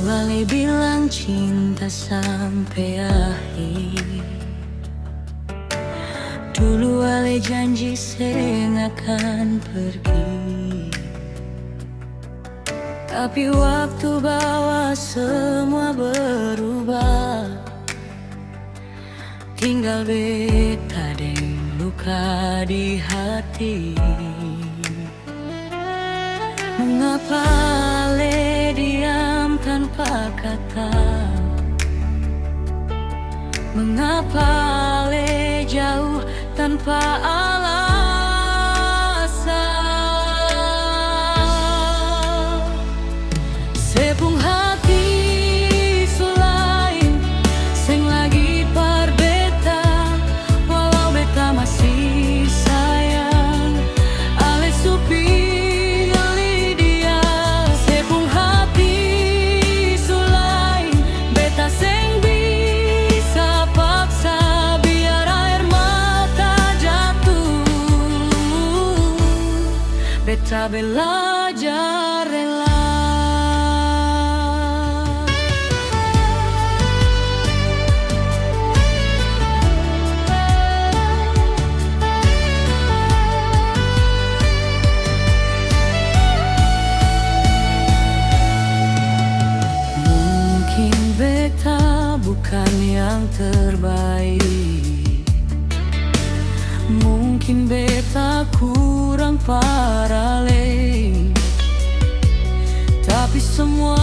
Ale bilang cinta sampai akhir. Dulu ale janji seng akan pergi, tapi waktu bawa semua berubah. Tinggal beta deng luka di hati. Mengapa ale diam tanpa kata? Mengapa ale jauh tanpa alasan? Sepung hati selain seng lagi par beta, walau beta masih sayang. Ale su pilih dia. Sepung hati selain beta seng bisa paksa biar air mata jatuh. Beta belajar rela. Mungkin beta bukan yang terbaik, mungkin beta kurang parale, tapi semua